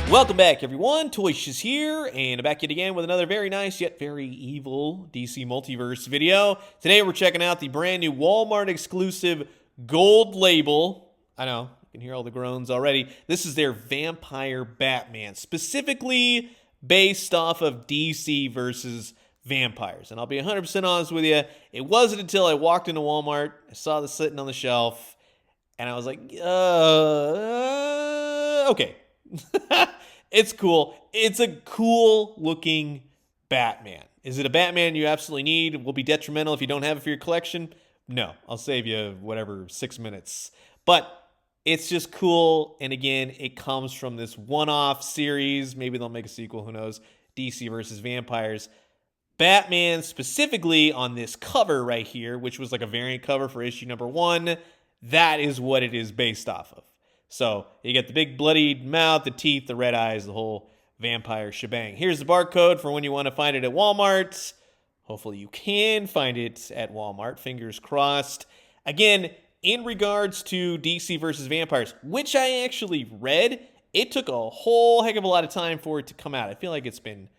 Welcome back, everyone. Toyshiz here, and back yet again with another very nice yet very evil DC Multiverse video. Today we're checking out the brand new Walmart exclusive gold label. I know, you can hear all the groans already. This is their Vampire Batman, specifically based off of DC versus vampires. And I'll be 100% honest with you, it wasn't until I walked into Walmart, I saw this sitting on the shelf, and I was like, okay. It's cool. It's a cool looking Batman. Is it a Batman you absolutely need? Will be detrimental if you don't have it for your collection? No, I'll save you whatever 6 minutes. But it's just cool. And again, it comes from this one-off series. Maybe they'll make a sequel. Who knows? DC versus vampires. Batman specifically on this cover right here, which was like a variant cover for issue number 1. That is what it is based off of. So you get the big bloodied mouth, the teeth, the red eyes, the whole vampire shebang. Here's the barcode for when you want to find it at Walmart. Hopefully you can find it at Walmart. Fingers crossed. Again, in regards to DC versus vampires, which I actually read, it took a whole heck of a lot of time for it to come out. I feel like it's been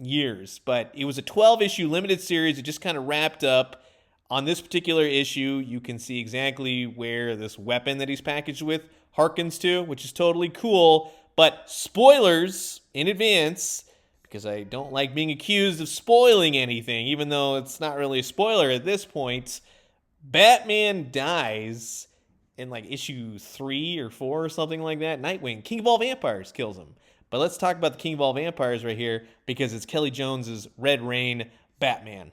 years, but it was a 12-issue limited series. It just kind of wrapped up. On this particular issue, you can see exactly where this weapon that he's packaged with harkens to, which is totally cool. But spoilers in advance, because I don't like being accused of spoiling anything, even though it's not really a spoiler at this point. Batman dies in like issue 3 or 4 or something like that. Nightwing, King of all vampires, kills him. But let's talk about the King of all vampires right here, because it's Kelly Jones's Red Rain Batman.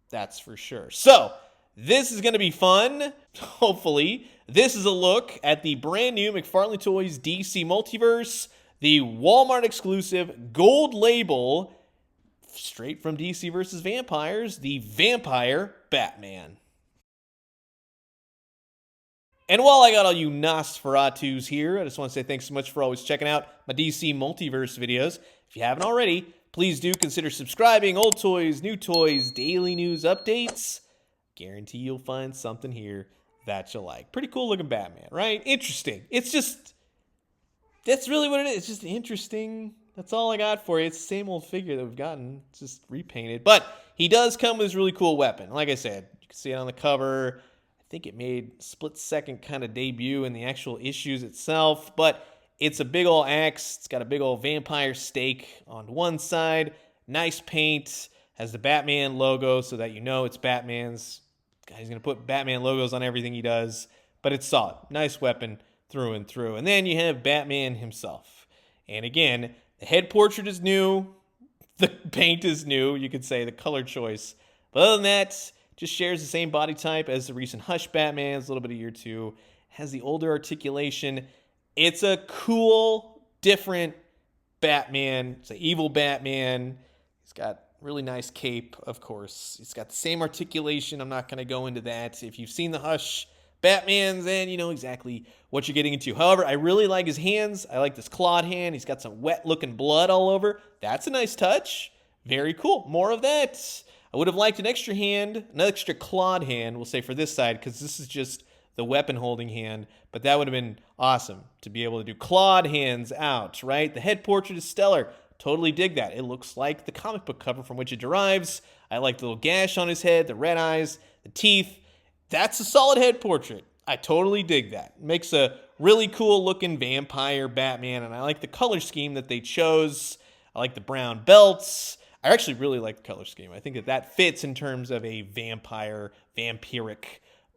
That's for sure. So, this is going to be fun, hopefully. This is a look at the brand new McFarlane Toys DC Multiverse, the Walmart exclusive gold label, straight from DC versus vampires, the Vampire Batman. And while I got all you Nosferatus here, I just want to say thanks so much for always checking out my DC Multiverse videos. If you haven't already, please do consider subscribing. Old toys, new toys, daily news updates. Guarantee you'll find something here that you like. Pretty cool looking Batman, right? Interesting. It's just, that's really what it is. It's just interesting. That's all I got for you. It's the same old figure that we've gotten. It's just repainted. But he does come with this really cool weapon. Like I said, you can see it on the cover. I think it made split-second kind of debut in the actual issues itself. But it's a big old axe. It's got a big old vampire stake on one side. Nice paint. Has the Batman logo so that you know it's Batman's. He's going to put Batman logos on everything he does. But it's solid. Nice weapon through and through. And then you have Batman himself. And again, the head portrait is new. The paint is new. You could say the color choice. But other than that, just shares the same body type as the recent Hush Batmans. A little bit of year 2. Has the older articulation. It's a cool, different Batman. It's an evil Batman. He's got really nice cape, of course. He's got the same articulation. I'm not going to go into that. If you've seen the Hush Batmans, then you know exactly what you're getting into. However, I really like his hands. I like this clawed hand. He's got some wet-looking blood all over. That's a nice touch. Very cool. More of that. I would have liked an extra hand, an extra clawed hand, we'll say for this side, because this is just the weapon-holding hand, but that would have been awesome to be able to do clawed hands out, right? The head portrait is stellar. Totally dig that. It looks like the comic book cover from which it derives. I like the little gash on his head, the red eyes, the teeth. That's a solid head portrait. I totally dig that. Makes a really cool-looking vampire Batman, and I like the color scheme that they chose. I like the brown belts. I actually really like the color scheme. I think that fits in terms of a vampiric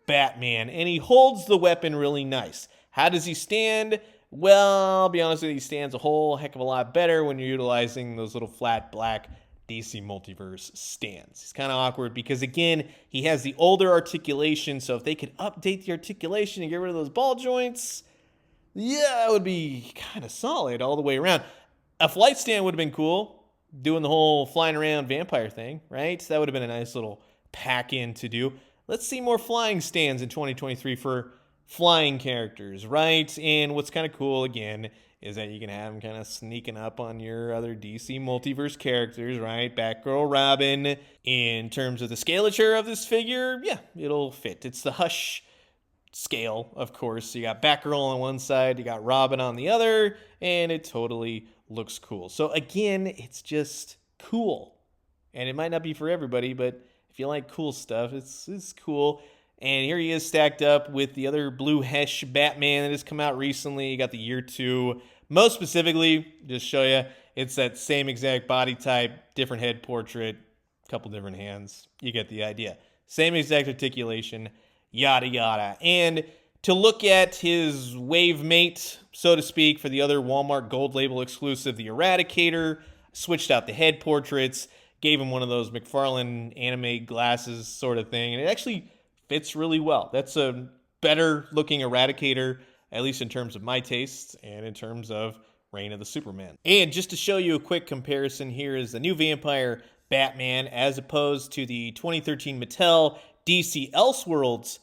Batman, and he holds the weapon really nice. How does he stand? Well, I'll be honest with you, he stands a whole heck of a lot better when you're utilizing those little flat black DC Multiverse stands. It's kind of awkward because, again, he has the older articulation, so if they could update the articulation and get rid of those ball joints, yeah, it would be kind of solid all the way around. A flight stand would have been cool, doing the whole flying around vampire thing, right? That would have been a nice little pack-in to do. Let's see more flying stands in 2023 for flying characters, right? And what's kind of cool, again, is that you can have them kind of sneaking up on your other DC Multiverse characters, right? Batgirl, Robin. In terms of the scalature of this figure, yeah, it'll fit. It's the Hush scale, of course. You got Batgirl on one side, you got Robin on the other, and it totally looks cool. So again, it's just cool. And it might not be for everybody, but if you like cool stuff, it's cool. And here he is stacked up with the other Blue Hesh Batman that has come out recently. You got the Year 2. Most specifically, just show you, it's that same exact body type, different head portrait, couple different hands. You get the idea. Same exact articulation, yada yada. And to look at his wave mate, so to speak, for the other Walmart Gold Label exclusive, the Eradicator, switched out the head portraits, gave him one of those McFarlane anime glasses sort of thing, and it actually fits really well. That's a better looking Eradicator, at least in terms of my taste and in terms of Reign of the Superman. And just to show you a quick comparison, here is the new Vampire Batman as opposed to the 2013 Mattel DC Elseworlds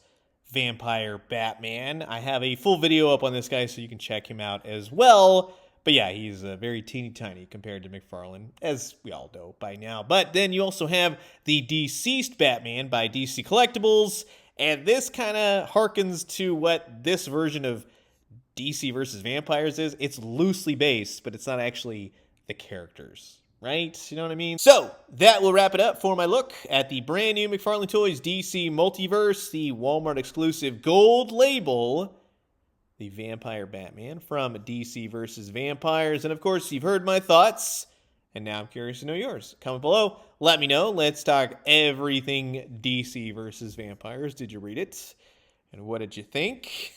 Vampire Batman. I have a full video up on this guy so you can check him out as well. But yeah, he's very teeny tiny compared to McFarlane, as we all know by now. But then you also have the Deceased Batman by DC Collectibles, and this kind of harkens to what this version of DC versus Vampires is. It's loosely based, but it's not actually the characters, right? You know what I mean? So that will wrap it up for my look at the brand new McFarlane Toys DC Multiverse, the Walmart exclusive gold label, the Vampire Batman from DC versus Vampires. And of course, you've heard my thoughts, and now I'm curious to know yours. Comment below, let me know. Let's talk everything DC versus Vampires. Did you read it? And what did you think?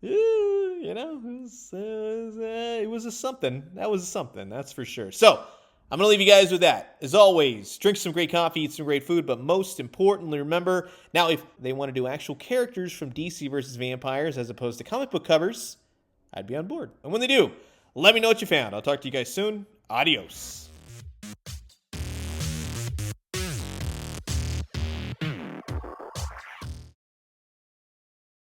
You know, it was a something. That was a something, that's for sure. So, I'm going to leave you guys with that. As always, drink some great coffee, eat some great food, but most importantly, remember, now if they want to do actual characters from DC versus Vampires as opposed to comic book covers, I'd be on board. And when they do, let me know what you found. I'll talk to you guys soon. Adios.